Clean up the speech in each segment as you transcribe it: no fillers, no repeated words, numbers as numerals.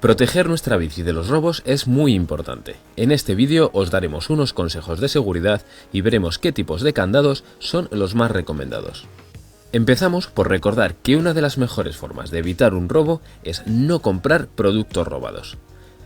Proteger nuestra bici de los robos es muy importante. En este vídeo os daremos unos consejos de seguridad y veremos qué tipos de candados son los más recomendados. Empezamos por recordar que una de las mejores formas de evitar un robo es no comprar productos robados.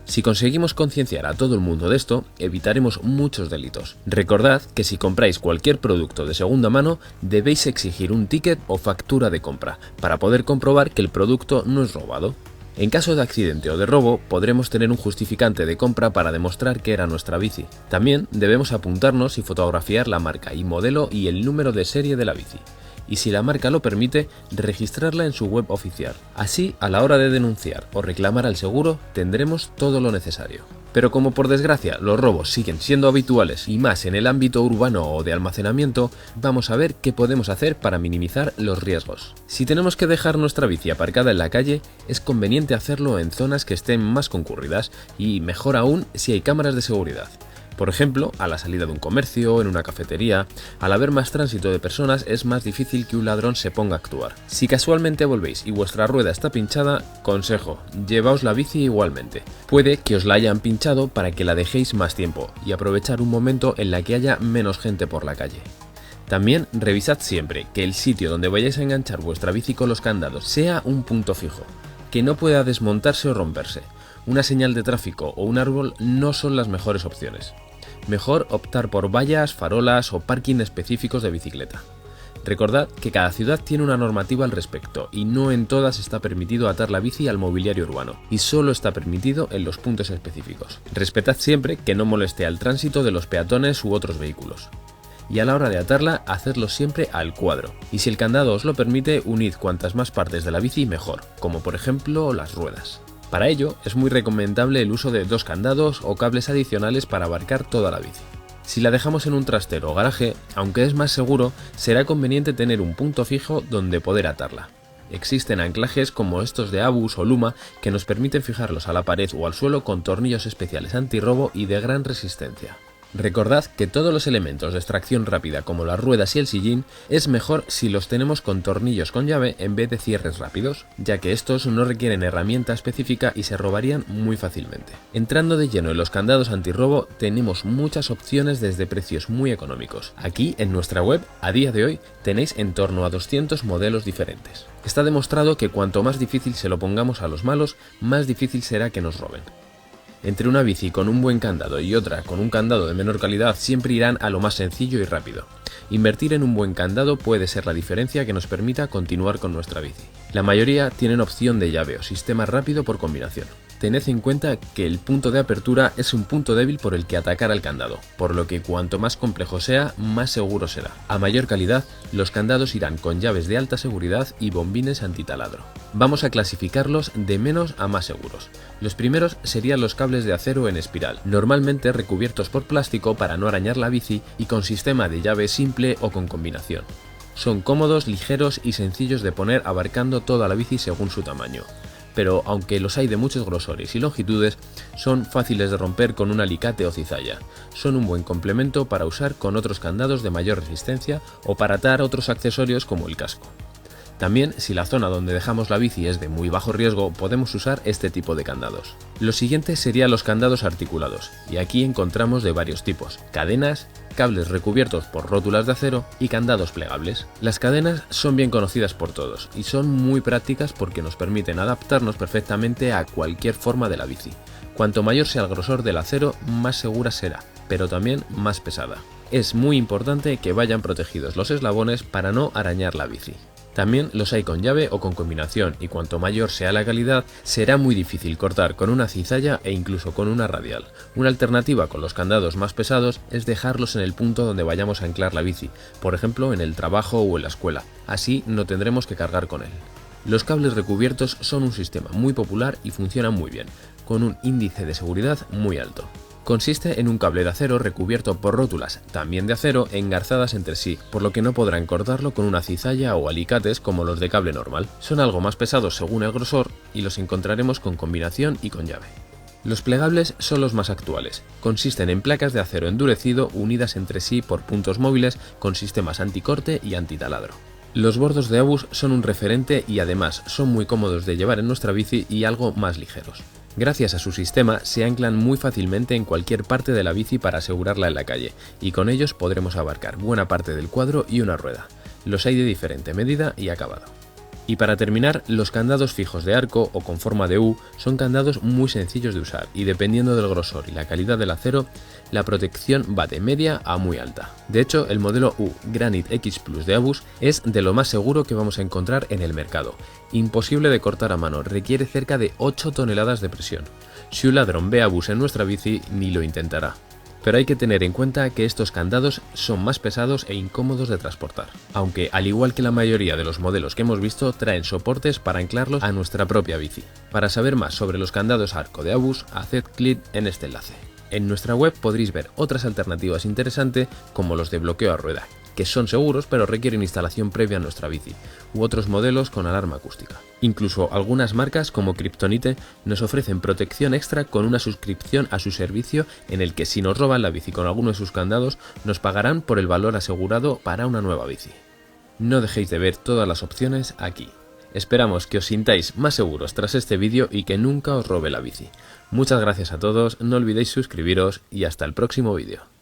Si conseguimos concienciar a todo el mundo de esto, evitaremos muchos delitos. Recordad que si compráis cualquier producto de segunda mano, debéis exigir un ticket o factura de compra para poder comprobar que el producto no es robado. En caso de accidente o de robo, podremos tener un justificante de compra para demostrar que era nuestra bici. También debemos apuntarnos y fotografiar la marca y modelo y el número de serie de la bici. Y si la marca lo permite, registrarla en su web oficial. Así, a la hora de denunciar o reclamar al seguro, tendremos todo lo necesario. Pero como por desgracia los robos siguen siendo habituales y más en el ámbito urbano o de almacenamiento, vamos a ver qué podemos hacer para minimizar los riesgos. Si tenemos que dejar nuestra bici aparcada en la calle, es conveniente hacerlo en zonas que estén más concurridas y mejor aún si hay cámaras de seguridad. Por ejemplo, a la salida de un comercio, en una cafetería, al haber más tránsito de personas es más difícil que un ladrón se ponga a actuar. Si casualmente volvéis y vuestra rueda está pinchada, consejo, llevaos la bici igualmente. Puede que os la hayan pinchado para que la dejéis más tiempo y aprovechar un momento en la que haya menos gente por la calle. También revisad siempre que el sitio donde vayáis a enganchar vuestra bici con los candados sea un punto fijo, que no pueda desmontarse o romperse. Una señal de tráfico o un árbol no son las mejores opciones. Mejor optar por vallas, farolas o parking específicos de bicicleta. Recordad que cada ciudad tiene una normativa al respecto y no en todas está permitido atar la bici al mobiliario urbano y solo está permitido en los puntos específicos. Respetad siempre que no moleste al tránsito de los peatones u otros vehículos. Y a la hora de atarla, hacedlo siempre al cuadro. Y si el candado os lo permite, unid cuantas más partes de la bici mejor, como por ejemplo las ruedas. Para ello, es muy recomendable el uso de 2 candados o cables adicionales para abarcar toda la bici. Si la dejamos en un trastero o garaje, aunque es más seguro, será conveniente tener un punto fijo donde poder atarla. Existen anclajes como estos de Abus o Luma que nos permiten fijarlos a la pared o al suelo con tornillos especiales antirrobo y de gran resistencia. Recordad que todos los elementos de extracción rápida como las ruedas y el sillín es mejor si los tenemos con tornillos con llave en vez de cierres rápidos, ya que estos no requieren herramienta específica y se robarían muy fácilmente. Entrando de lleno en los candados antirrobo, tenemos muchas opciones desde precios muy económicos. Aquí en nuestra web, a día de hoy, tenéis en torno a 200 modelos diferentes. Está demostrado que cuanto más difícil se lo pongamos a los malos, más difícil será que nos roben. Entre una bici con un buen candado y otra con un candado de menor calidad siempre irán a lo más sencillo y rápido. Invertir en un buen candado puede ser la diferencia que nos permita continuar con nuestra bici. La mayoría tienen opción de llave o sistema rápido por combinación. Tened en cuenta que el punto de apertura es un punto débil por el que atacar al candado, por lo que cuanto más complejo sea, más seguro será. A mayor calidad, los candados irán con llaves de alta seguridad y bombines antitaladro. Vamos a clasificarlos de menos a más seguros. Los primeros serían los cables de acero en espiral, normalmente recubiertos por plástico para no arañar la bici y con sistema de llave simple o con combinación. Son cómodos, ligeros y sencillos de poner abarcando toda la bici según su tamaño. Pero aunque los hay de muchos grosores y longitudes, son fáciles de romper con un alicate o cizalla. Son un buen complemento para usar con otros candados de mayor resistencia o para atar otros accesorios como el casco. También, si la zona donde dejamos la bici es de muy bajo riesgo, podemos usar este tipo de candados. Los siguientes serían los candados articulados, y aquí encontramos de varios tipos: cadenas, cables recubiertos por rótulas de acero y candados plegables. Las cadenas son bien conocidas por todos y son muy prácticas porque nos permiten adaptarnos perfectamente a cualquier forma de la bici. Cuanto mayor sea el grosor del acero, más segura será, pero también más pesada. Es muy importante que vayan protegidos los eslabones para no arañar la bici. También los hay con llave o con combinación y cuanto mayor sea la calidad, será muy difícil cortar con una cizalla e incluso con una radial. Una alternativa con los candados más pesados es dejarlos en el punto donde vayamos a anclar la bici, por ejemplo en el trabajo o en la escuela, así no tendremos que cargar con él. Los cables recubiertos son un sistema muy popular y funcionan muy bien, con un índice de seguridad muy alto. Consiste en un cable de acero recubierto por rótulas, también de acero, engarzadas entre sí, por lo que no podrán cortarlo con una cizalla o alicates como los de cable normal. Son algo más pesados según el grosor y los encontraremos con combinación y con llave. Los plegables son los más actuales. Consisten en placas de acero endurecido unidas entre sí por puntos móviles con sistemas anticorte y antitaladro. Los bordos de Abus son un referente y además son muy cómodos de llevar en nuestra bici y algo más ligeros. Gracias a su sistema se anclan muy fácilmente en cualquier parte de la bici para asegurarla en la calle, y con ellos podremos abarcar buena parte del cuadro y una rueda. Los hay de diferente medida y acabado. Y para terminar, los candados fijos de arco o con forma de U son candados muy sencillos de usar y dependiendo del grosor y la calidad del acero, la protección va de media a muy alta. De hecho, el modelo U Granit X Plus de Abus es de lo más seguro que vamos a encontrar en el mercado. Imposible de cortar a mano, requiere cerca de 8 toneladas de presión. Si un ladrón ve Abus en nuestra bici, ni lo intentará. Pero hay que tener en cuenta que estos candados son más pesados e incómodos de transportar, aunque al igual que la mayoría de los modelos que hemos visto traen soportes para anclarlos a nuestra propia bici. Para saber más sobre los candados arco de Abus, haced clic en este enlace. En nuestra web podréis ver otras alternativas interesantes como los de bloqueo a rueda, que son seguros pero requieren instalación previa a nuestra bici, u otros modelos con alarma acústica. Incluso algunas marcas como Kryptonite nos ofrecen protección extra con una suscripción a su servicio en el que si nos roban la bici con alguno de sus candados nos pagarán por el valor asegurado para una nueva bici. No dejéis de ver todas las opciones aquí. Esperamos que os sintáis más seguros tras este vídeo y que nunca os robe la bici. Muchas gracias a todos, no olvidéis suscribiros y hasta el próximo vídeo.